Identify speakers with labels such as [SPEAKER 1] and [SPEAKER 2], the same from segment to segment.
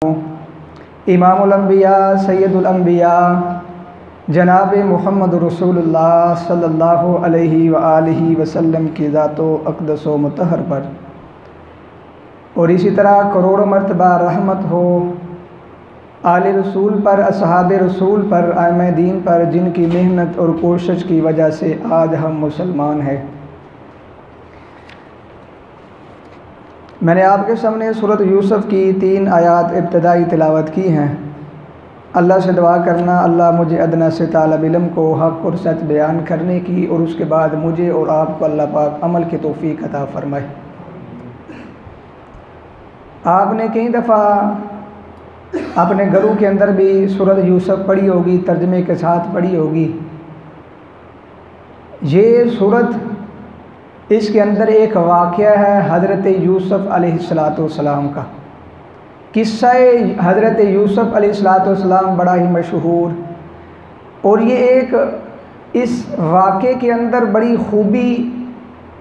[SPEAKER 1] इमामुल अंबिया सैयदुल अंबिया जनाब मुहम्मद रसूलुल्लाह सल्लल्लाहु अलैहि व आलिहि वसल्लम की ज़ातो अक़दस व मुतहर पर और इसी तरह करोड़ों मरतबा रहमत हो आले रसूल पर, असहाब रसूल पर, आइम्मा दीन पर, जिनकी मेहनत और कोशिश की वजह से आज हम मुसलमान हैं। मैंने आपके सामने सूरत यूसुफ की 3 आयात इब्तदाई तिलावत की हैं। अल्लाह से दुआ करना अल्लाह मुझे अदना से तालब इल्म को हक़ और सच बयान करने की और उसके बाद मुझे और आपको अल्लाह पाक अमल की तौफ़ीक़ अता फ़रमाए। आपने कई दफ़ा अपने घरों के अंदर भी सूरत यूसुफ पढ़ी होगी, तर्जमे के साथ पढ़ी होगी। ये सूरत, इसके अंदर एक वाक़या है हज़रत यूसुफ अलैहिस्सलाम का। किस्सा हज़रत यूसुफ अलैहिस्सलाम बड़ा ही मशहूर, और ये एक इस वाक़े के अंदर बड़ी खूबी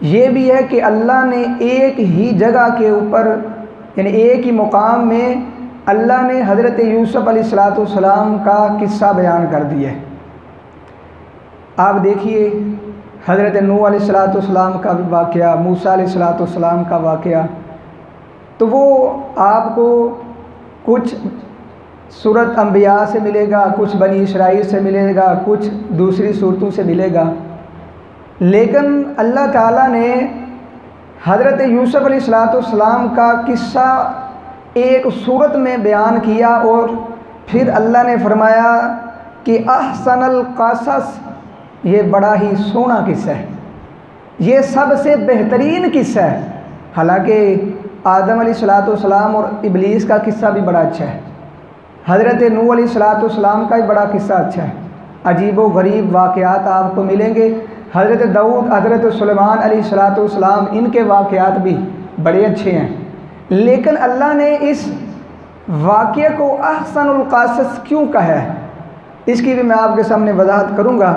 [SPEAKER 1] ये भी है कि अल्लाह ने एक ही जगह के ऊपर, यानी एक ही मुकाम में अल्लाह ने हज़रत यूसुफ अलैहिस्सलाम का किस्सा बयान कर दिया है। आप देखिए हज़रत नूह अलैहिस्सलाम का वाक़या, मूसा अलैहिस्सलाम का वाक़या, तो वो आपको कुछ सूरत अंबिया से मिलेगा, कुछ बनी इसराइल से मिलेगा, कुछ दूसरी सूरतों से मिलेगा। लेकिन अल्लाह ताला ने हज़रत यूसुफ अलैहिस्सलाम का किस्सा एक सूरत में बयान किया और फिर अल्लाह ने फरमाया कि अहसनल क़सस, ये बड़ा ही सोना किस्सा है, ये सबसे बेहतरीन किस्सा है। हालांकि आदम अलैहिस्सलाम और इब्लीस का किस्सा भी बड़ा अच्छा है, हज़रत नूह अलैहिस्सलाम का भी बड़ा किस्सा अच्छा है। अजीब व गरीब वाक़यात आपको मिलेंगे। हज़रत दाऊद, हज़रत सुलेमान अलैहिस्सलाम, इनके वाक़यात भी बड़े अच्छे हैं। लेकिन अल्लाह ने इस वाक़ये को अहसनुल क़सस क्यों कहा है, इसकी भी मैं आपके सामने वजाहत करूँगा।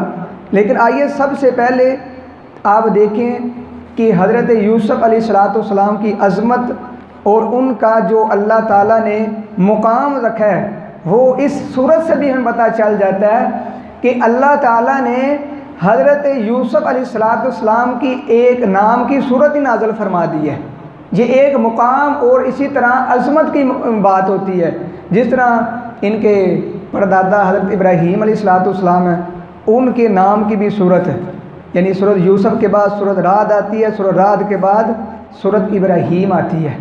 [SPEAKER 1] लेकिन आइए सबसे पहले आप देखें कि हज़रत यूसुफ अलैहिस्सलाम की अज़मत और उनका जो अल्लाह ताला ने मुकाम रखा है, वो इस सूरत से भी हमें पता चल जाता है कि अल्लाह ताला ने हज़रत यूसुफ अलैहिस्सलाम की एक नाम की सूरत ही नाज़िल फरमा दी है। ये एक मुकाम और इसी तरह अज़मत की बात होती है। जिस तरह इनके परदादा हज़रत इब्राहीम अलैहिस्सलाम है, उनके नाम की भी सूरत है, यानी सूरत यूसुफ के बाद सूरत राद आती है, सूरत राद के बाद सूरत इब्राहीम आती है।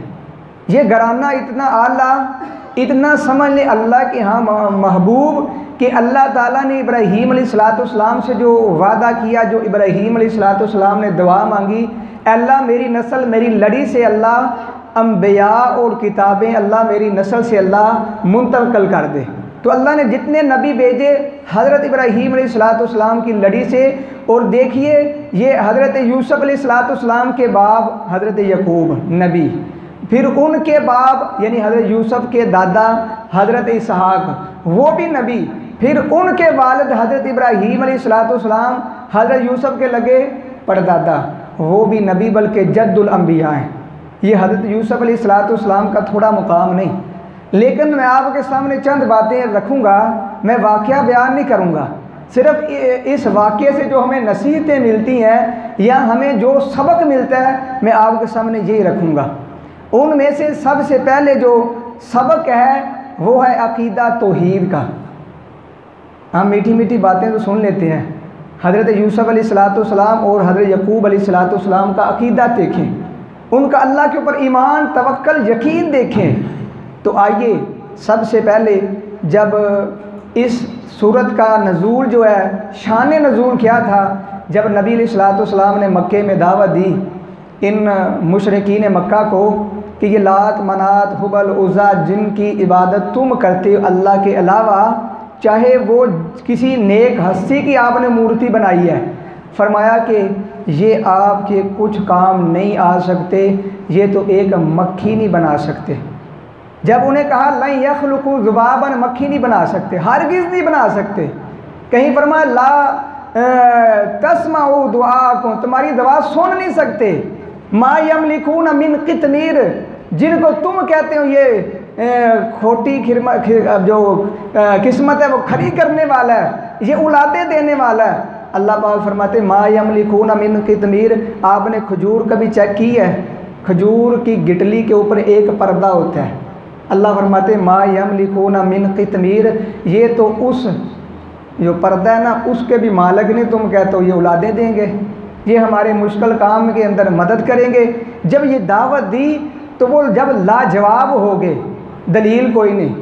[SPEAKER 1] ये घराना इतना आला, इतना समझ ले अल्लाह के यहाँ महबूब कि अल्लाह ताला ने इब्राहीम अलैहिस्सलाम से जो वादा किया, जो इब्राहीम अलैहिस्सलाम ने दुआ मांगी, अल्लाह मेरी नस्ल, मेरी लड़ी से अल्लाह अंबिया और किताबें अल्लाह मेरी नस्ल से अल्लाह मुंतकिल कर दे। तो अल्लाह ने जितने नबी भेजे हज़रत इब्राहीम अलैहिस्सलाम की लड़ी से, और देखिए ये हज़रत यूसुफ अलैहिस्सलाम के बाप हज़रत यकूब नबी, फिर उनके बाप यानी हज़रत यूसुफ के दादा हज़रत इसहाक वो भी नबी, फिर उनके वालिद हज़रत इब्राहीम अलैहिस्सलाम हज़रत यूसुफ के लगे परदादा वो भी नबी, बल्कि जद्दुल अंबिया हैं। ये हज़रत यूसुफ अलैहिस्सलाम का थोड़ा मुकाम नहीं। लेकिन मैं आपके सामने चंद बातें रखूँगा, मैं वाक़या बयान नहीं करूँगा। सिर्फ इस वाक़ये से जो हमें नसीहतें मिलती हैं या हमें जो सबक मिलता है, मैं आपके सामने यही रखूँगा। उनमें से सबसे पहले जो सबक है वो है अक़ीदा तौहीद का। हम मीठी मीठी बातें तो सुन लेते हैं। हज़रत यूसुफ अलैहिस्सलाम और हज़रत यकूब अलैहिस्सलाम का अक़ीदा देखें, उनका अल्लाह के ऊपर ईमान, तवक्कल, यकीन देखें। तो आइए सबसे पहले जब इस सूरत का नज़ूल जो है, शान नज़ूल क्या था, जब नबी अलैहिस्सलाम ने मक्के में दावत दी इन मुशरिकीन मक्का को कि ये लात, मनात, हुबल, उज़्ज़ा जिनकी इबादत तुम करते हो अल्लाह के अलावा, चाहे वो किसी नेक हस्ती की आपने मूर्ति बनाई है, फरमाया कि ये आपके कुछ काम नहीं आ सकते, ये तो एक मक्खी नहीं बना सकते। जब उन्हें कहा लन यख़्लुक़ू ज़ुबाबन, मक्खी नहीं बना सकते, हरगिज़ नहीं बना सकते। कहीं फरमाया ला तस्माउ दुआकुम, तुम्हारी दुआ सुन नहीं सकते। मा यमलिकून मिन क़ितमीर, जिनको तुम कहते हो ये खोटी जो किस्मत है वो खरी करने वाला है, ये औलादें देने वाला है। अल्लाह पाक फरमाते मा यमलिकूना मिन कितमीर। आपने खजूर कभी चेक की है? खजूर की गिटली के ऊपर एक पर्दा होता है। अल्लाह फरमाते मा यमलिकूना मिन कितमीर, ये तो उस जो पर्दा है ना उसके भी मालिक नहीं, तुम कहते हो ये औलादें देंगे, ये हमारे मुश्किल काम के अंदर मदद करेंगे। जब ये दावत दी तो वो जब लाजवाब हो गए, दलील कोई नहीं।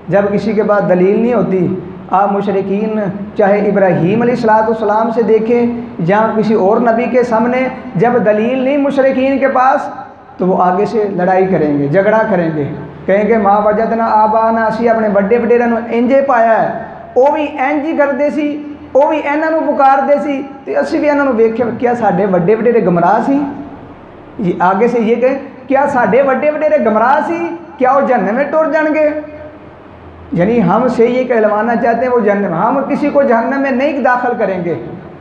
[SPEAKER 1] जब किसी के पास दलील नहीं होती, आप मुशरिकीन चाहे इब्राहीम अलैहिस्सलाम से देखें या किसी और नबी के सामने, जब दलील नहीं मुशरिकीन के पास तो वो आगे से लड़ाई करेंगे, झगड़ा करेंगे, कहेंगे माँ वजदना आबाना, असी अपने बड़े वडेरां नूं इंजे पाया है, वो भी इंज ही करते सी, वो भी इन्हां नूं पुकारदे सी ते असीं भी इन्हां नूं वेख्या, क्या साडे वड्डे वडेरे गमराह सी? ये आगे से ये कहें क्या साडे वड्डे वडेरे गमराह सी, क्या वो जहन्नम में टुर जाएंगे? यानी हम से ये कहलवाना चाहते हैं वो जहन्नम, हम किसी को जहन्नम में नहीं दाखिल करेंगे,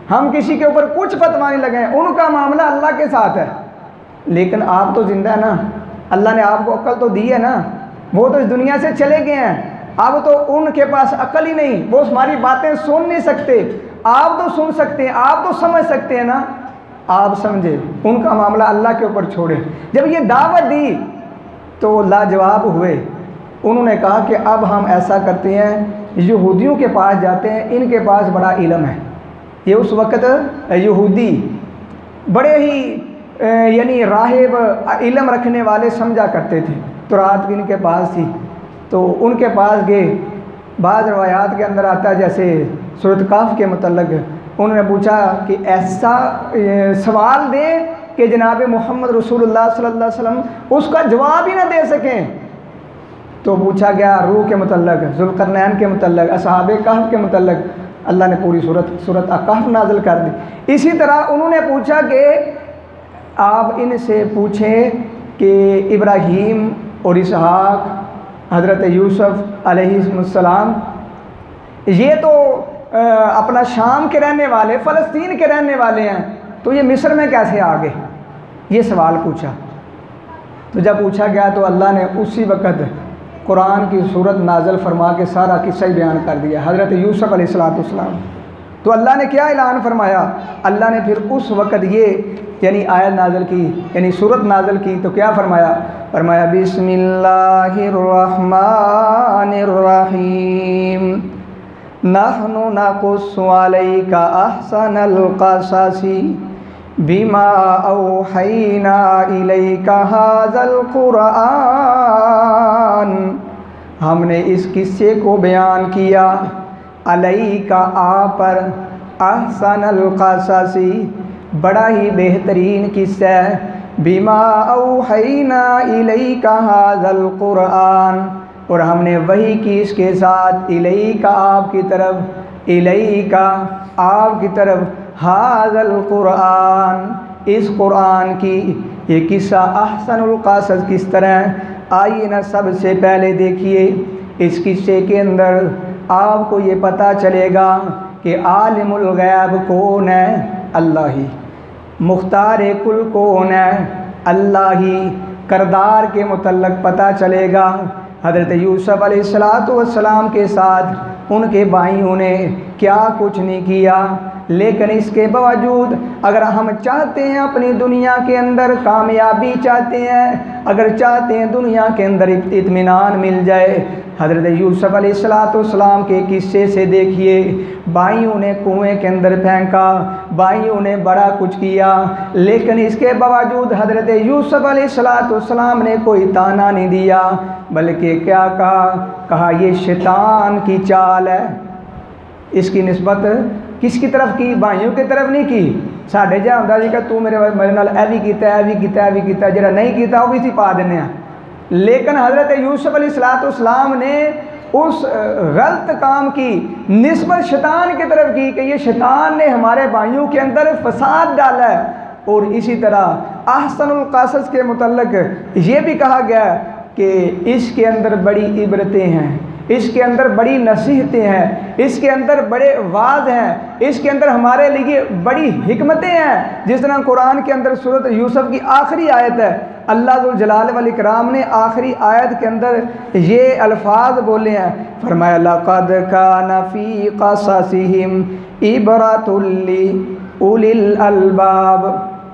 [SPEAKER 1] हम किसी के ऊपर कुछ फतवा नहीं लगाएं, उनका मामला अल्लाह के साथ है। लेकिन आप तो जिंदा है ना, अल्लाह ने आपको अक्ल तो दी है ना, वो तो इस दुनिया से चले गए हैं, अब तो उनके पास अक्ल ही नहीं, वो हमारी बातें सुन नहीं सकते। आप तो सुन सकते हैं, आप तो समझ सकते हैं ना, आप समझे, उनका मामला अल्लाह के ऊपर छोड़े। जब ये दावत दी तो लाजवाब हुए, उन्होंने कहा कि अब हम ऐसा करते हैं, यहूदियों के पास जाते हैं, इनके पास बड़ा इल्म है। ये उस वक़्त यहूदी बड़े ही यानी राहिब इल्म रखने वाले समझा करते थे, तो रात इनके पास थी तो उनके पास गए। बाज़ रवायात के अंदर आता है जैसे सूरत काफ के मुतल्लिक़ उन्होंने पूछा कि ऐसा सवाल दें कि जनाब मोहम्मद रसूलुल्लाह सल्लल्लाहु अलैहि वसल्लम उसका जवाब ही ना दे सकें। तो पूछा गया रूह के मुतल्लिक़, ज़ुल्क़रनैन के मुतल्लिक़, असहाबे कहफ़ के मुतल्लिक़, अल्लाह ने पूरी सूरत कहफ़ नाज़िल कर दी। इसी तरह उन्होंने पूछा कि आप इनसे पूछें कि इब्राहीम और इसहाक़, हज़रत यूसुफ़ अलैहिस्सलाम, ये तो अपना शाम के रहने वाले, फ़लस्तीन के रहने वाले हैं, तो ये मिस्र में कैसे आ गए? ये सवाल पूछा। तो जब पूछा गया तो अल्लाह ने उसी वक़्त कुरान की सूरत नाज़िल फरमा के सारा किस्सा ही बयान कर दिया, हज़रत यूसुफ़ अलैहिस्सलाम। तो अल्लाह ने क्या ऐलान फरमाया? अल्लाह ने फिर उस वक़्त ये यानी आयत नाज़िल की, यानी सूरत नाज़िल की, तो क्या फरमाया? फरमाया बिस्मिल्लाहिर्रहमानिर्रहीम नहनु नक़ुस्सु अलैका अहसनल क़ससी बिमा औहैना इलैका हाज़ल क़ुरआन। हमने इस किस्से को बयान किया, अलैका आप पर, अहसनल क़ससी बड़ा ही बेहतरीन किस्सा है, बिमा औहैना इलैका हाज़ल क़ुरआन, और हमने वही की इसके साथ, इलैका आपकी तरफ, इलैका आपकी तरफ, हाज़ल क़ुरआन इस क़ुरआन की। ये किस्सा अहसनुल क़सस किस तरह? आइए ना सबसे पहले देखिए इस किस्से के अंदर आपको ये पता चलेगा कि आलिमुल गैब कौन है? अल्लाह ही। मुख्तार कुल कौन है? अल्लाह ही। करदार के मुतल्लक़ पता चलेगा। हज़रत यूसुफ़ अलैहिस्सलाम के साथ उनके भाइयों ने क्या कुछ नहीं किया, लेकिन इसके बावजूद अगर हम चाहते हैं अपनी दुनिया के अंदर कामयाबी चाहते हैं, अगर चाहते हैं दुनिया के अंदर इत्मीनान मिल जाए, हज़रत यूसुफ़ अलैहिस्सलाम के किस्से से देखिए। भाइयों ने कुएं के अंदर फेंका, भाइयों ने बड़ा कुछ किया, लेकिन इसके बावजूद हज़रत यूसुफ़ अलैहिस्सलाम ने कोई ताना नहीं दिया, बल्कि क्या कहा ये शैतान की चाल है। इसकी निस्बत किसकी तरफ की? भाइयों की तरफ नहीं की। साढ़े जा होंदा जी कि तू मेरे नाल ऐ भी कीता, ऐ भी कीता, ऐ भी कीता, जिहड़ा नहीं कीता वो भी सी पा दिंदे आ। लेकिन हज़रत यूसुफ़ अलैहिस्सलाम ने उस गलत काम की निस्बत शैतान की तरफ की कि ये शैतान ने हमारे भाइयों के अंदर फसाद डाला है। और इसी तरह अहसनुल क़सस के मुतल्लिक़ ये भी कहा गया कि इसके अंदर बड़ी इबरतें हैं, इसके अंदर बड़ी नसीहतें हैं, इसके अंदर बड़े वाज़ हैं, इसके अंदर हमारे लिए बड़ी हिकमतें हैं। जिस तरह कुरान के अंदर सूरत यूसुफ़ की आखिरी आयत है, अल्लाह जुल जलाल वल इकराम ने आखिरी आयत के अंदर ये अल्फाज बोले हैं, फरमाया लक़द कान फ़ी क़ससिहिम इबरतुल लिउलिल अलबाब।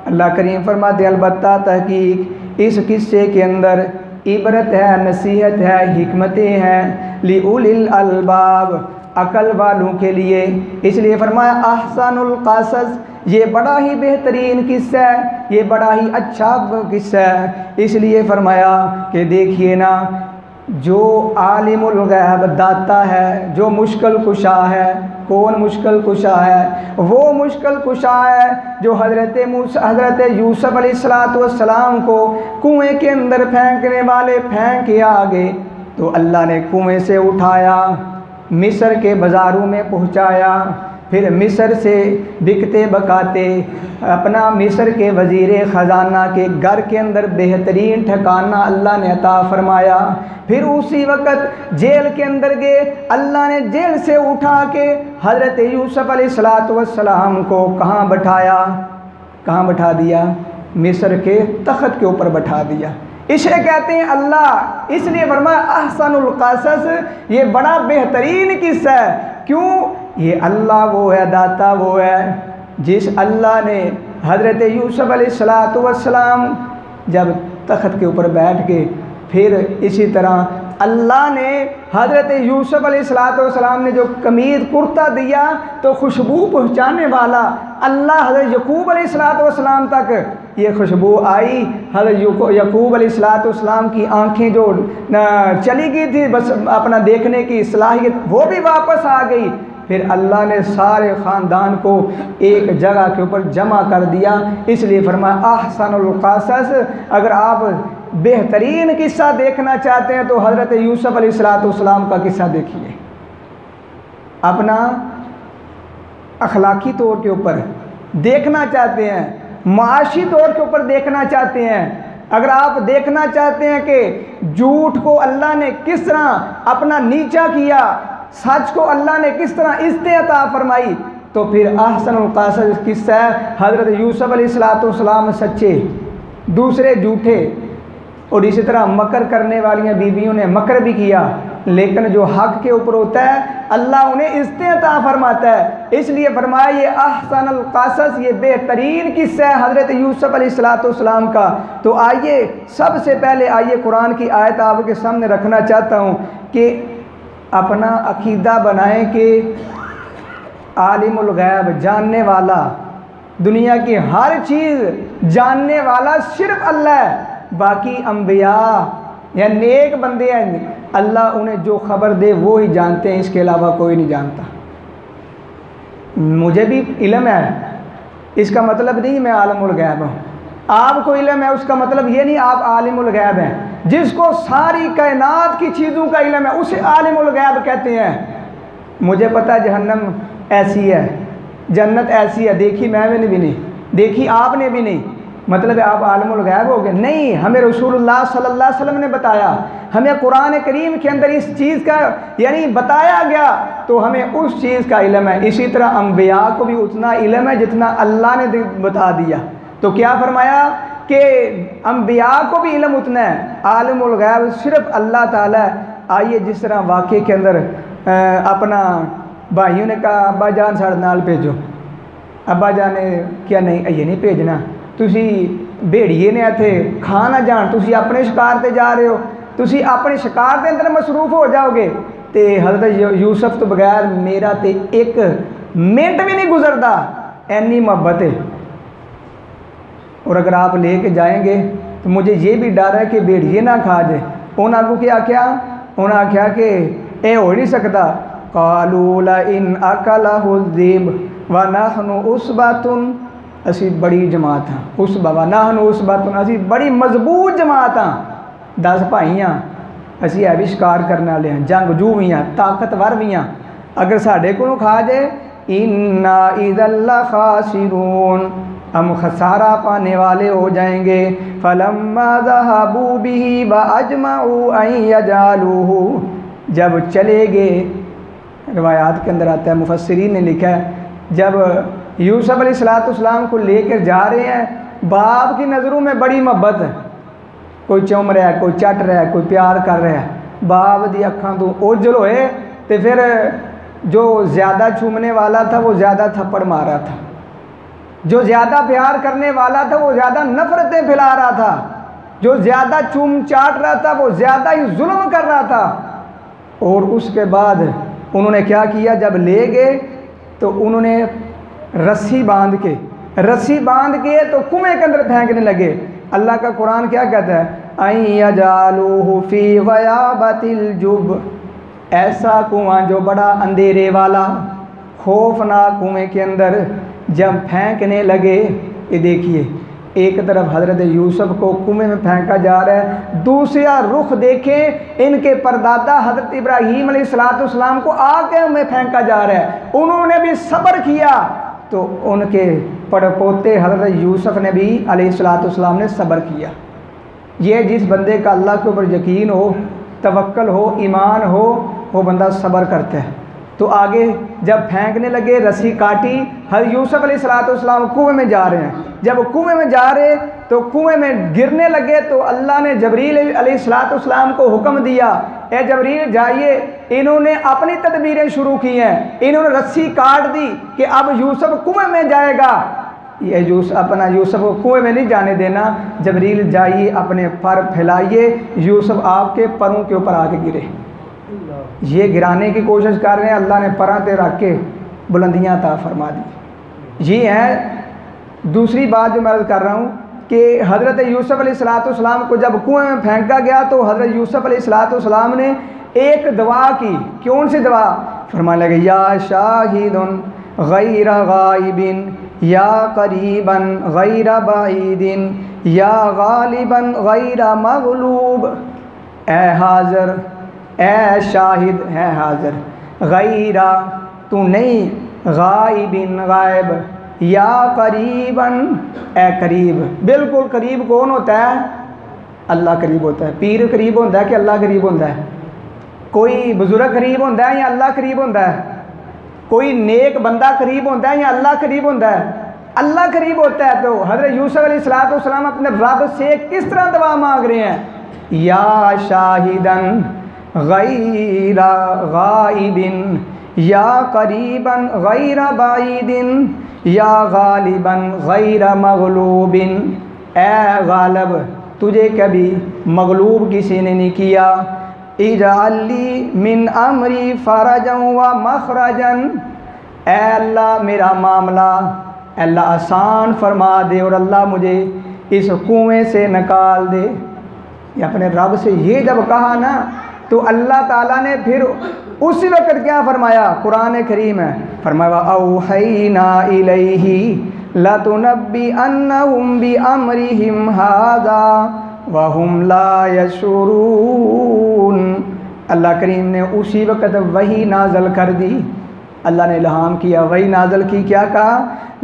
[SPEAKER 1] अल्लाह करीम फरमाते अलबत्ता तहकीक इस किस्से के अंदर इबरत है, नसीहत है, हिकमतें हैं लिउलिल अलबाब, अकल वालों के लिए। इसलिए फरमाया अहसनुल क़सस, ये बड़ा ही बेहतरीन किस्सा है, ये बड़ा ही अच्छा किस्सा है। इसलिए फरमाया कि देखिए ना, जो आलिमुल गैब दाता है, जो मुश्किल कुशा है, कौन मुश्किल कुशा है? वो मुश्किल कुशा है जो हज़रत यूसुफ अलैहिस्सलाम को कुएं के अंदर फेंकने वाले फेंक के आ गए, तो अल्लाह ने कुएं से उठाया, मिस्र के बाज़ारों में पहुँचाया, फिर मिस्र से बिकते बकाते अपना मिस्र के वज़ीर ख़जाना के घर के अंदर बेहतरीन ठिकाना अल्लाह ने अता फरमाया। फिर उसी वक़्त जेल के अंदर गए, अल्लाह ने जेल से उठा के हज़रत यूसुफ अलैहिस्सलाम को कहाँ बैठाया? कहाँ बैठा दिया? मिस्र के तख्त के ऊपर बैठा दिया। इसे कहते हैं अल्लाह। इसलिए फरमाया अहसनुल क़सस, ये बड़ा बेहतरीन किस्सा है। क्यों? ये अल्लाह वो है, दाता वो है जिस अल्लाह ने हज़रत यूसुफ अलैहिस्सलाम जब तख्त के ऊपर बैठ के, फिर इसी तरह अल्लाह ने हज़रत यूसुफ अलैहिस्सलाम ने जो कमीज़ कुर्ता दिया तो खुशबू पहुँचाने वाला अल्लाह हज़रत यकूब अलैहिस्सलाम तक ये खुशबू आई। हज़रत यकूब अलैहिस्सलाम की आँखें जो चली गई थी बस अपना देखने की सलाहियत, वो भी वापस आ गई। फिर अल्लाह ने सारे ख़ानदान को एक जगह के ऊपर जमा कर दिया। इसलिए फरमाया अहसनुल क़सस। अगर आप बेहतरीन किस्सा देखना चाहते हैं तो हज़रत यूसुफ अलैहिस्सलाम का किस्सा देखिए। अपना अखलाकी तौर के ऊपर देखना चाहते हैं, माशी तौर के ऊपर देखना चाहते हैं, अगर आप देखना चाहते हैं कि झूठ को अल्लाह ने किस तरह अपना नीचा किया, सच को अल्लाह ने किस तरह इज़्ज़त अता फरमाई, तो फिर अहसनुल क़सस किस्सा है हज़रत यूसुफ अलैहिस्सलाम सच्चे, दूसरे झूठे। और इसी तरह मकर करने वाली बीवियों ने मकर भी किया, लेकिन जो हक के ऊपर होता है अल्लाह उन्हें इज़्ज़त अता फरमाता है। इसलिए फरमाया ये अहसनुल क़सस, ये बेहतरीन किस्सा है हज़रत यूसुफ अलैहिस्सलाम का। तो आइए सबसे पहले आइए कुरान की आयत आपके सामने रखना चाहता हूँ कि अपना अकीदा बनाएं कि आलिमुल गैब, जानने वाला, दुनिया की हर चीज़ जानने वाला सिर्फ अल्लाह है। बाकी अम्बिया या नेक बंदे हैं, अल्लाह उन्हें जो खबर दे वो ही जानते हैं, इसके अलावा कोई नहीं जानता। मुझे भी इल्म है, इसका मतलब नहीं मैं आलिमुल गैब हूँ। आपको इल्म है उसका मतलब ये नहीं आप आलिमुल गैब हैं। जिसको सारी कायनात की चीज़ों का इल्म है उसे आलिमुल गैब कहते हैं। मुझे पता है जहन्नम ऐसी है, जन्नत ऐसी है, देखी मैंने भी नहीं, देखी आपने भी नहीं, मतलब आप आलिमुल गैब हो गए? नहीं, हमें रसूलुल्लाह सल्लल्लाहु अलैहि वसल्लम ने बताया, हमें कुरान करीम के अंदर इस चीज़ का यानी बताया गया, तो हमें उस चीज़ का इल्म है। इसी तरह अम्बिया को भी उतना इल्म है जितना अल्लाह ने बता दिया। तो क्या फरमाया कि अम्बिया को भी इल्म उतना है, आलिमुल गैब सिर्फ अल्लाह ताला है। आइए जिस तरह वाक़े के अंदर अपना भाइयों ने कहा अब्बा जान साढ़े नाल भेजो, अब्बा जान ने क्या नहीं ये नहीं भेजना, तुसी भेड़िए ने इत्थे खा ना जान, तुसी अपने शिकार ते जा रहे हो, तुसी अपने शिकार के अंदर मसरूफ हो जाओगे। तो हज़रत यूसुफ तो बगैर मेरा तो एक मिनट भी नहीं गुजरता, ऐनी मोहब्बत है। और अगर आप लेके जाएंगे तो मुझे ये भी डर है कि भेड़िए ना खा जाए। उन्होंने को क्या आख्या? उन्हें आख्या कि यह हो नहीं सकता। क़ालू लइन अकलहु ज़िब व नहनु उसबतुन, असी बड़ी जमात हाँ, उसबा व नहनु उसबतुन, असी बड़ी मजबूत जमात हाँ, 10 भाई हाँ, असी है भी शिकार करने वाले हैं, जंगजू भी हाँ, ताकतवर भी हाँ, अगर साढ़े को खा जाए इन्ना इज़न लखासिरून, हम खसारा पाने वाले हो जाएंगे। फलम्मा ज़हबू बिही व अजमऊ अन यजालूहु, जब चले गए, रिवायात के अंदर आता है, मुफस्सिरीन ने लिखा है, जब यूसुफ अलैहिस्सलाम को लेकर जा रहे हैं, बाप की नज़रों में बड़ी मोहब्बत है, कोई चुम रहा है, कोई चट रहा है, कोई प्यार कर रहा है, बाप दी अखां तो ओझल होए तो फिर जो ज़्यादा चूमने वाला था वो ज़्यादा थप्पड़ मार रहा था, जो ज़्यादा प्यार करने वाला था वो ज़्यादा नफ़रतें फैला रहा था, जो ज़्यादा चूम चाट रहा था वो ज़्यादा ही जुल्म कर रहा था। और उसके बाद उन्होंने क्या किया, जब ले गए तो उन्होंने रस्सी बांध के तो कुएं के अंदर फेंकने लगे। अल्लाह का कुरान क्या कहता है, अयजालूहु फी गयाबतिल जुब, ऐसा कुआं जो बड़ा अंधेरे वाला खौफनाक कुएं के अंदर जब फेंकने लगे। ये देखिए, एक तरफ हज़रत यूसुफ को कुएं में फेंका जा रहा है, दूसरा रुख देखें इनके परदादा हज़रत इब्राहीम अलैहिस्सलाम को आग में फेंका जा रहा है। उन्होंने भी सब्र किया तो उनके पड़पोते हज़रत यूसुफ ने भी अलैहिस्सलाम ने सब्र किया। ये जिस बंदे का अल्लाह के ऊपर यकीन हो, तवक्कल हो, ईमान हो, वो बंदा सब्र करता है। तो आगे जब फेंकने लगे, रस्सी काटी, हज़रत यूसुफ अलैहिस्सलाम कुएं में जा रहे हैं। जब कुएं में जा रहे तो कुएं में गिरने लगे तो अल्लाह ने जबरील अलैहिस्सलाम को हुक्म दिया, ए जबरील जाइए। इन्होंने अपनी तदबीरें शुरू की हैं, इन्होंने रस्सी काट दी कि अब यूसुफ कुएं में जाएगा। ये यूसुफ को कुएं में नहीं जाने देना। जबरील जाइए, अपने पर फैलाइए, यूसुफ आपके परों के ऊपर आके गिरे। ये गिराने की कोशिश कर रहे हैं, अल्लाह ने पराते रख के बुलंदियाँ अता फरमा दी। ये है दूसरी बात जो मैं अर्ज़ कर रहा हूँ कि हज़रत यूसुफ अलैहिस्सलाम को जब कुएं में फेंका गया तो हज़रत यूसुफ अलैहिस्सलाम ने एक दुआ की। कौन सी दुआ? फरमाने लगे, या शाहिदुन गैर गाइबिन या करीबन गैर बाइदिन या गालिबन गैर मगलूब। ए हाज़र, ए शाहिद है हाज़र, गैरा तू नहीं, गाइबिन गायब, या करीबन ए करीब। बिल्कुल करीब कौन होता है? अल्लाह करीब होता है। पीर करीब होता है कि अल्लाह करीब होता है? कोई बुजुर्ग करीब होता है या अल्लाह करीब होता है? कोई नेक बंदा करीब होता है या अल्लाह करीब होता है? अल्लाह करीब होता है। तो हज़रत यूसुफ अलैहिस्सलाम अपने रब से किस तरह दुआ मांग रहे हैं, या शाहिदन गैरा गाइबिन या करीबन गैरा बाइदिन या गालिबन गैर मगलूबिन। ए गालब, तुझे कभी मगलूब किसी ने नहीं किया। इजअली मिन अमरी फरजन व मखरजन, ए अल्लाह मेरा मामला अल्लाह आसान फरमा दे और अल्लाह मुझे इस कुएं से निकाल दे। ये अपने रब से ये जब कहा ना तो अल्लाह ताला ने फिर उसी वक्त क्या फरमाया? कुरान करीम है, फरमाया औहैना इलैहि लतुनब्बी अन्नहुम बि अमरिहिम हाज़ा व हुम ला यशुरून। अल्लाह करीम ने उसी वक्त वही नाज़ल कर दी। अल्लाह ने इल्हाम किया, वही नाज़ल की। क्या कहा?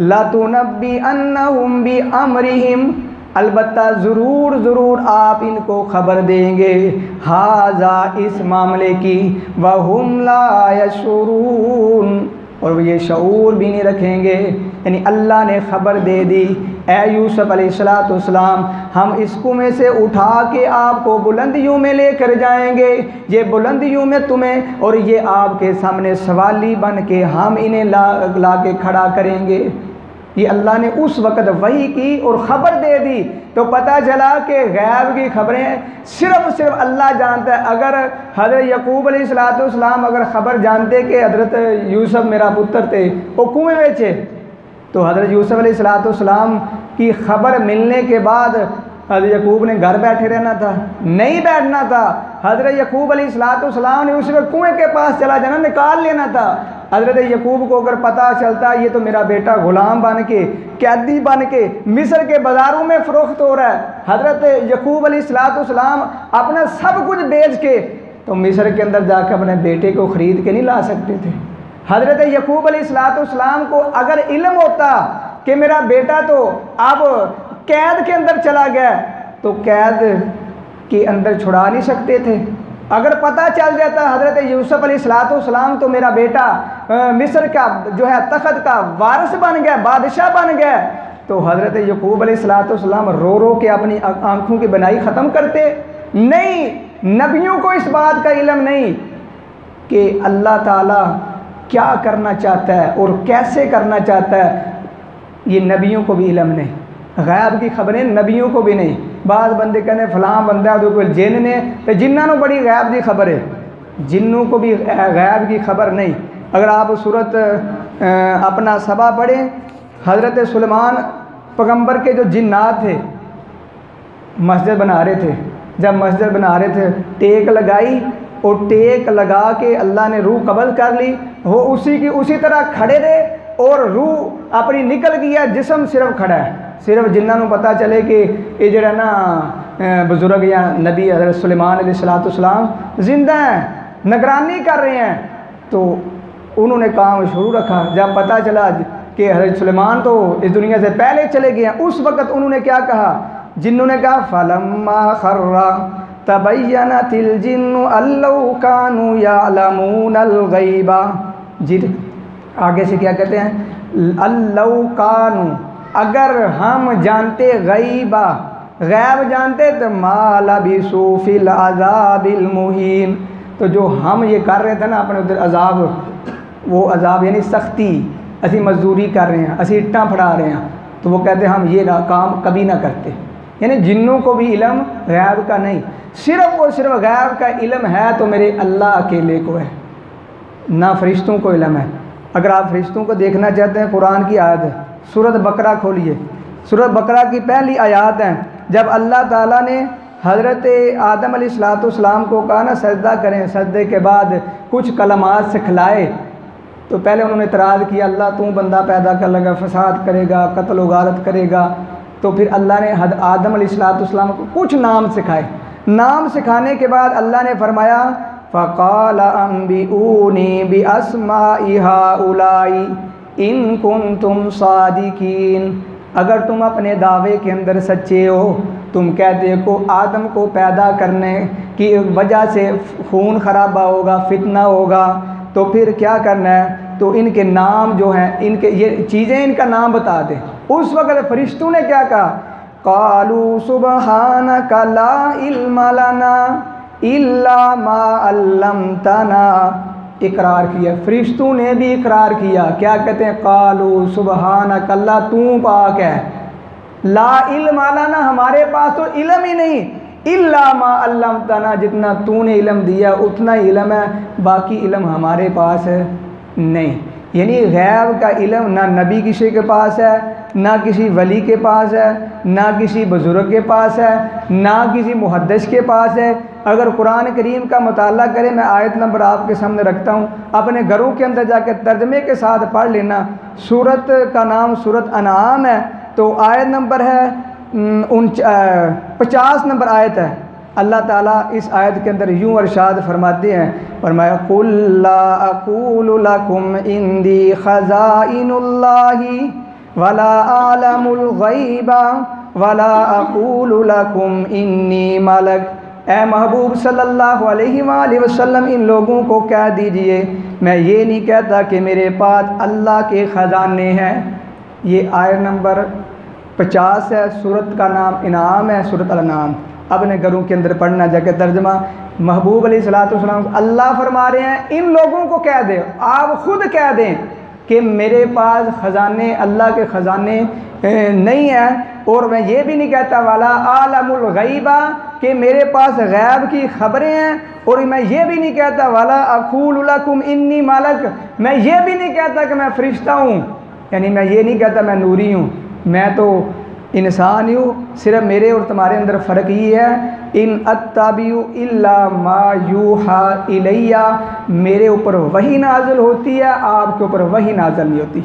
[SPEAKER 1] लतुनब्बी अन्नहुम बि अमरिहिम, अलबत्ता ज़रूर आप इनको ख़बर देंगे, हाज़ा इस मामले की, वहुम ला यशुरून, और वो ये शऊर भी नहीं रखेंगे। यानी अल्लाह ने ख़बर दे दी, ए यूसुफ अलैहिस्सलाम हम इस कुएं से उठा के आपको बुलंदियों में लेकर जाएंगे। ये बुलंदियों में तुम्हें और ये आपके सामने सवाली बन के हम इन्हें ला के खड़ा करेंगे। ये अल्लाह ने उस वक़्त वही की और ख़बर दे दी। तो पता चला कि गैब की खबरें सिर्फ अल्लाह जानता है। अगर हज़रत यकूब अलैहिस्सलाम अगर ख़बर जानते कि हज़रत यूसुफ मेरा पुत्र थे वो कुएं में थे, तो हज़रत यूसुफ अलैहिस्सलाम की ख़बर मिलने के बाद हज़रत यकूब ने घर बैठे रहना था? नहीं बैठना था। हज़रत यकूब अलैहिस्सलाम ने उस वक्त कुएं के पास चला जाना, निकाल लेना था। हज़रत यकूब को अगर पता चलता ये तो मेरा बेटा ग़ुलाम बन के, कैदी बन के मिस्र के बाज़ारों में फ़रोख्त हो रहा है, हज़रत यकूब अलैहिस्सलाम अपना सब कुछ बेच के तो मिस्र के अंदर जाकर अपने बेटे को ख़रीद के नहीं ला सकते थे। हज़रत यकूब अलैहिस्सलाम को अगर इल्म होता कि मेरा बेटा तो अब कैद के अंदर चला गया, तो कैद के अंदर छुड़ा नहीं सकते थे। अगर पता चल जाता हज़रत यूसुफ अलैहिस्सलाम तो मेरा बेटा मिस्र का जो है तख़्त का वारिस बन गया, बादशाह बन गया, तो हज़रत यकूब अलैहिस्सलाम रो रो के अपनी आँखों की बनाई ख़त्म करते? नहीं, नबियों को इस बात का इल्म नहीं कि अल्लाह ताला क्या करना चाहता है और कैसे करना चाहता है, ये नबियों को भी इल्म नहीं। गैब की खबरें नबियों को भी नहीं। बाद बंदे कहने फलां बंदा तो कोई जिन ने, तो जिन्हों बड़ी गैब की खबर है, जिन्नों को भी गैब की खबर नहीं। अगर आप सूरत अपना सबा पढ़ें, हज़रत सुलेमान पैगंबर के जो जिन्नात थे मस्जिद बना रहे थे, जब मस्जिद बना रहे थे टेक लगाई और टेक लगा के अल्लाह ने रूह कब्ज़ कर ली, वो उसी तरह खड़े रहे और रूह अपनी निकल गया, जिस्म सिर्फ खड़ा है। सिर्फ जिन्होंने पता चले कि ये जरा ना बुजुर्ग या नबी हज़रत सुलेमान अलैहिस्सलाम जिंदा हैं, निगरानी कर रहे हैं, तो उन्होंने काम शुरू रखा। जब पता चला कि हज़रत सुलेमान तो इस दुनिया से पहले चले गए हैं, उस वक़्त उन्होंने क्या कहा? जिन्होंने कहा फलम्मा खर्रा तबय्यनतिल जिन्नु अल्लौ कानू यअलमूनल गैबा। जी आगे से क्या कहते हैं? अल्लौ कानू, अगर हम जानते गैबा, गैब जानते तो मा लबिसू फिल अज़ाबिल मुहीन, तो जो हम ये कर रहे थे ना अपने उधर अजाब, वो अजाब यानी सख्ती, असी मजदूरी कर रहे हैं, असी इट्टा फड़ा रहे हैं, तो वो कहते हम ये काम कभी ना करते। यानी जिन्नों को भी इल्म गैब का नहीं, सिर्फ और सिर्फ गैब का इल्म है तो मेरे अल्लाह अकेले को है, ना फरिश्तों को इल्म है। अगर आप फरिश्तों को देखना चाहते हैं, कुरान की आयत है, सूरत बकरा खोलिए, सूरत बकरा की पहली आयत है। जब अल्लाह ताला ने हज़रत आदम अलैहिस्सलाम को कहा ना सजदा करें, सजदे के बाद कुछ कलमात सिखलाए, तो पहले उन्होंने इतराज़ किया, अल्लाह तू बंदा पैदा कर लगा, फसाद करेगा, कत्ल गारत करेगा। तो फिर अल्लाह ने आदम अलैहिस्सलाम को कुछ नाम सिखाए। नाम सिखाने के बाद अल्लाह ने फरमाया फ़क़ाल अंबिऊनी बिअस्माइ हाउलाई इन कुंतुम सादिकीन, अगर तुम अपने दावे के अंदर सच्चे हो, तुम कहते हो आदम को पैदा करने की वजह से खून खराबा होगा, फितना होगा, तो फिर क्या करना है? तो इनके नाम जो हैं, इनके ये चीज़ें, इनका नाम बता दें। उस वक़्त फरिश्तों ने क्या कहा? क़ालू सुब्हानका ला इल्मा लना इल्ला मा अल्लमतना, इकरार किया, फरिश्तों ने भी इकरार किया। क्या कहते हैं? क़ालू सुब्हानका, अल्लाह तू पाक है, ला इल्मा लना, हमारे पास तो इल्म ही नहीं, इल्ला मा अल्लमतना, जितना तूने इल्म दिया उतना ही इल्म है, बाकी इल्म हमारे पास है नहीं। यानी गैब का इल्म ना नबी किसी के पास है, ना किसी वली के पास है, ना किसी बुजुर्ग के पास है, ना किसी मुहद्दिस के पास है। अगर कुरान करीम का मुताला करें, मैं आयत नंबर आपके सामने रखता हूँ, अपने घरों के अंदर जाकर तर्जमे के साथ पढ़ लेना। सूरत का नाम सूरत अनाम है, तो आयत नंबर है 50 नंबर आयत है। अल्लाह ताला इस आयत के अंदर यूँ इरशाद फरमाते हैं, फरमाया कुल ला अक़ूलु लकुम इंदी ख़ज़ाइनुल्लाहि वला आलमुल गैबा वला अक़ूलु लकुम इन्नी मलक। ए महबूब सल्लल्लाहु अलैहि वसल्लम, इन लोगों को कह दीजिए, मैं ये नहीं कहता कि मेरे पास अल्लाह के ख़जाने हैं। ये आयत नंबर 50 है, सूरत का नाम इनाम है, सूरत अल-अनाम। अपने घरों के अंदर पढ़ना जाकर तर्जमा। महबूब अलैहिस्सलाम अल्लाह फरमा रहे हैं, इन लोगों को कह दे, आप खुद कह दें कि मेरे पास ख़जाने, अल्लाह के ख़जाने नहीं है, और मैं ये भी नहीं कहता वाला आलमुल गैबा कि मेरे पास गैब की ख़बरें हैं, और मैं ये भी नहीं कहता वाला अक़ूलु लकुम इन्नी मलक, मैं ये भी नहीं कहता कि मैं फ़रिश्ता हूँ, यानी मैं ये नहीं कहता मैं नूरी हूँ, मैं तो इंसान हूँ। सिर्फ मेरे और तुम्हारे अंदर फ़र्क ही है, इन अत्तबिउ इल्ला मा यूहा इलैया, मेरे ऊपर वही नाज़िल होती है, आपके ऊपर वही नाज़िल नहीं होती।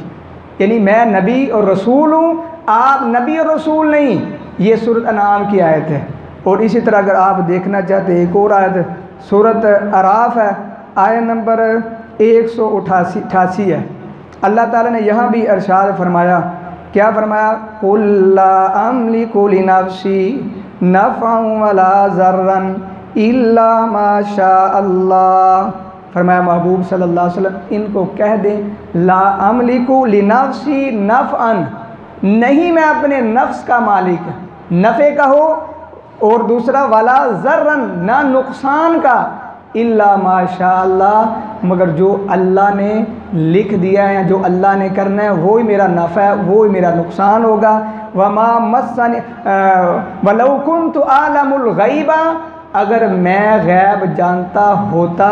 [SPEAKER 1] यानी मैं नबी और रसूल हूँ, आप नबी और रसूल नहीं। ये सूरत अनाम की आयत है। और इसी तरह अगर आप देखना चाहते हैं, एक और आयत सूरत अराफ है, आयत नंबर 188 है। अल्लाह ताला ने यहाँ भी इरशाद फरमाया, क्या फरमाया? कुल ला अमलिकु लिनफ्सी नफ़अन वला ज़र्रन इल्ला मा शा अल्लाह। फरमाया महबूब सल्लल्लाहु अलैहि वसल्लम, इनको कह दें ला अमलिकु लिनफ्सी नफ़अन, नहीं मैं अपने नफ्स का मालिक, नफ़े का हो, और दूसरा वाला ज़र्रन, ना नुकसान का, इल्ला माशा अल्लाह, मगर जो अल्लाह ने लिख दिया है, जो अल्लाह ने करना है वो ही मेरा नफ़ा है, वो ही मेरा नुकसान होगा। वमा मस्सनी वलौ कुन्तु आलमुल गैबा, अगर मैं गैब जानता होता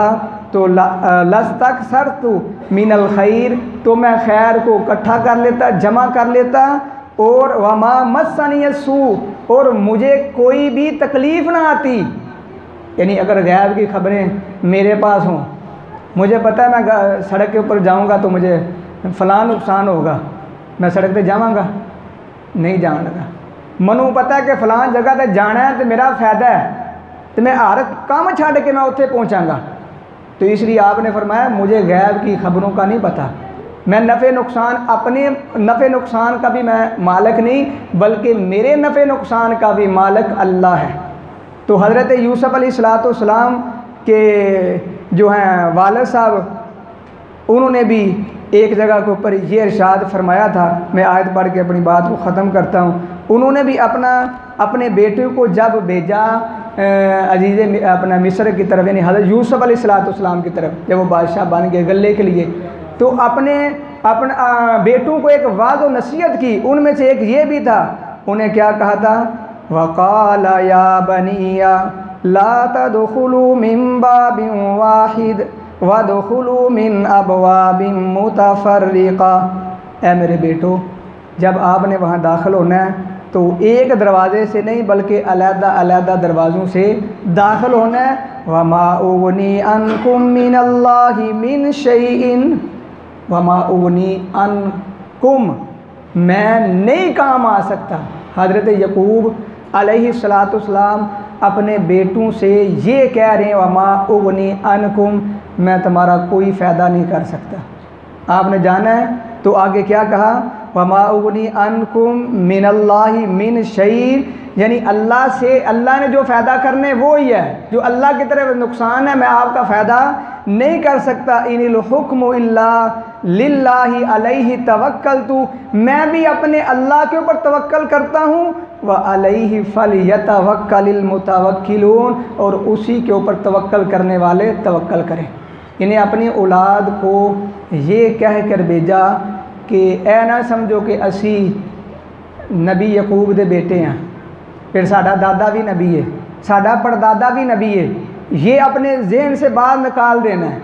[SPEAKER 1] तो लस्तक्सरतु मिनल खैर, तो मैं खैर को इकट्ठा कर लेता, जमा कर लेता। और वमा मस्सनी सू, और मुझे कोई भी तकलीफ़ ना आती। यानी अगर गैब की खबरें मेरे पास हों, मुझे पता है मैं सड़क के ऊपर जाऊंगा तो मुझे फ़लाँ नुकसान होगा, मैं सड़क पे जाऊंगा नहीं जान लगा। मनु पता है कि फ़लाँ जगह पर जाना है तो मेरा फ़ायदा है, तो मैं हर काम छड़ के मैं उत्थे पहुँचागा। तो इसलिए आपने फरमाया मुझे गैब की खबरों का नहीं पता, मैं नफ़े नुकसान, अपने नफ़े नुकसान का भी मैं मालिक नहीं, बल्कि मेरे नफ़े नुकसान का भी मालिक अल्लाह है। तो हज़रत यूसुफ़ अलैहिस्सलाम के जो हैं वालिद साहब, उन्होंने भी एक जगह के ऊपर ये इरशाद फरमाया था, मैं आयत पढ़ के अपनी बात को ख़त्म करता हूँ। उन्होंने भी अपने बेटे को जब भेजा अजीज़ अपना मिस्र की तरफ, यानी हज़रत यूसुफ़ अलैहिस्सलाम की तरफ, जब वो बादशाह बन गए गले के लिए, तो अपने बेटों को एक वाज़ और नसीहत की। उनमें से एक ये भी था, उन्हें क्या कहा था, वक़ाल या बनिया ला तदखुलू मिन बाबिन वाहिद वदखुलू मिन अबवाबिन मुतफर्रिक़ा। ऐ मेरे बेटो, जब आपने वहाँ दाखिल होना है तो एक दरवाज़े से नहीं बल्कि अलग-अलग दरवाज़ों से दाखिल होना है। वमा उगनी अनकुम मिनल्लाहि मिन शैइन, वमा उगनी अनकुम, मैं नहीं काम आ सकता। हज़रत यकूब अलैहिस्सलाम अपने बेटों से ये कह रहे हैं, वमा उगनी अनकुम, मैं तुम्हारा कोई फ़ायदा नहीं कर सकता। आपने जाना है तो आगे क्या कहा, वमा उगनी अनकुम मिनल्लाहि मिन शैइन, यानी अल्लाह से, अल्लाह ने जो फ़ायदा करने वो ही है, जो अल्लाह की तरफ नुकसान है मैं आपका फ़ायदा नहीं कर सकता। इनिल हुक्मु इल्ला लिल्लाहि अलैहि तवक्कलतु, मैं भी अपने अल्लाह के ऊपर तवक्कल करता हूँ। व अलैहि फलयतवक्कलिल मुतवक्किलून, और उसी के ऊपर तवक्कल करने वाले तवक्कल करें। इन्हें अपनी औलाद को ये कह कर भेजा कि ऐ ना समझो कि असी नबी यकूब दे बेटे हैं, फिर साडा दादा भी नबी है, साडा परदादा भी नबी है, ये अपने जहन से बाहर निकाल देना है,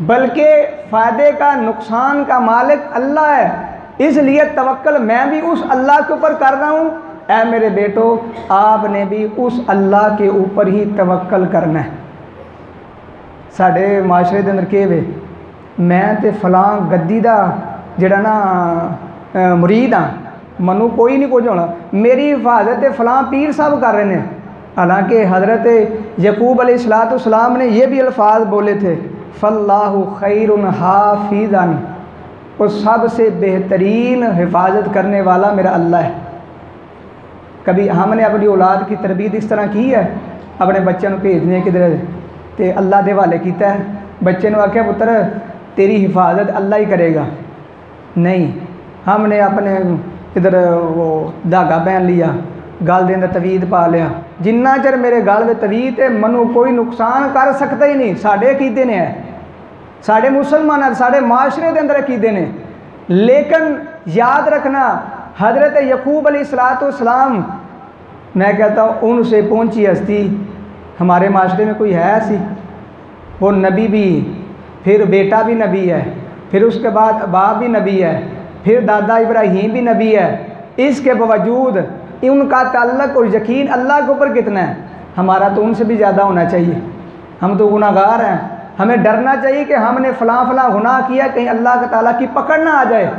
[SPEAKER 1] बल्कि फ़ायदे का नुकसान का मालिक अल्लाह है, इसलिए तवक्ल मैं भी उस अल्लाह के ऊपर कर रहा हूँ। ऐ मेरे बेटो, आपने भी उस अल्लाह के ऊपर ही तवक्ल करना है। साढ़े माशरे के अंदर के वे मैं तो फलां गद्दी का जड़ा ना मुरीद हाँ, मनु कोई नहीं कुछ होना, मेरी हिफाजत फलां पीर साहब कर रहे हैं। हालांकि हज़रत यकूब अलैहिस्सलाम ने यह भी अल्फाज बोले थे, फल्लाहु खैरुन हाफिज़न, और सबसे बेहतरीन हिफाजत करने वाला मेरा अल्लाह है। कभी हमने अपनी औलाद की तरबियत इस तरह की है, अपने बच्चों को भेजने किधर तो अल्लाह के हवाले किया है, बच्चे ने आख्या पुत्र तेरी हिफाजत अल्लाह ही करेगा। नहीं, हमने अपने इधर वो धागा पहन लिया, गल के अंदर तवीत पा लिया, जिन्ना चर मेरे गल में तवीत है मनु कोई नुकसान कर सकता ही नहीं। साढ़े अकीदे ने है, साढ़े मुसलमान, साढ़े माशरे के अंदर अकीदे ने। लेकिन याद रखना हज़रत यकूब अलैहिस्सलाम, मैं कहता हूँ उनसे पहुँची हस्ती हमारे माशरे में कोई है ऐसी। वो नबी भी, फिर बेटा भी नबी है, फिर उसके बाद बाप भी नबी है, फिर दादा इब्राहीम भी नबी है। इसके बावजूद उनका ताल्लुक़ और यकीन अल्लाह के ऊपर कितना है, हमारा तो उनसे भी ज़्यादा होना चाहिए। हम तो गुनाहगार हैं, हमें डरना चाहिए कि हमने फ़लाँ फ़लाँ गुनाह किया, कहीं अल्लाह ताला की पकड़ ना आ जाए।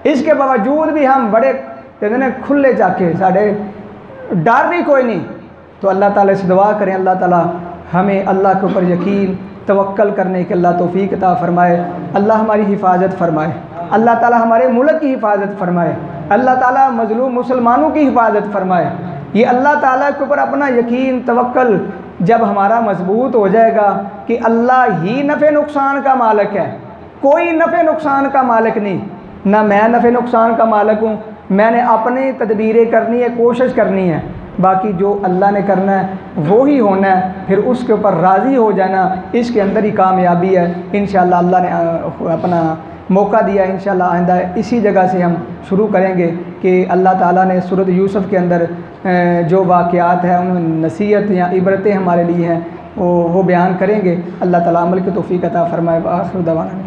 [SPEAKER 1] इसके बावजूद भी हम बड़े कहते हैं खुले जाके, साढ़े डर भी कोई नहीं। तो अल्लाह ताला से दुआ करें, अल्लाह ताला हमें अल्लाह के ऊपर यकीन तवक्कल करने के अल्लाह तौफीक अता फ़रमाए। अल्लाह हमारी हिफाजत फ़रमाए, अल्लाह ताला हमारे मुल्क की हिफाजत फ़रमाए, अल्लाह ताला मज़लूम मुसलमानों की हिफाजत फ़रमाए। ये अल्लाह ताला के ऊपर अपना यकीन तवक्कल जब हमारा मजबूत हो जाएगा कि अल्लाह ही नफ़े नुकसान का मालिक है, कोई नफ़े नुकसान का मालिक नहीं, ना मैं नफ़े नुकसान का मालिक हूँ, मैंने अपनी तदबीरें करनी है, कोशिश करनी है, बाकी जो अल्लाह ने करना है वो ही होना है, फिर उसके ऊपर राज़ी हो जाना, इसके अंदर ही कामयाबी है। इंशाअल्लाह अल्लाह ने अपना मौका दिया, इंशाअल्लाह आइंदा इसी जगह से हम शुरू करेंगे कि अल्लाह ताला ने सूरत यूसुफ के अंदर जो वाक़यात है उनमें नसीहत या इबरतें हमारे लिए हैं वो बयान करेंगे। अल्लाह ताला अमल की तौफ़ीक़ अता फ़रमाए। आखिर दवाना।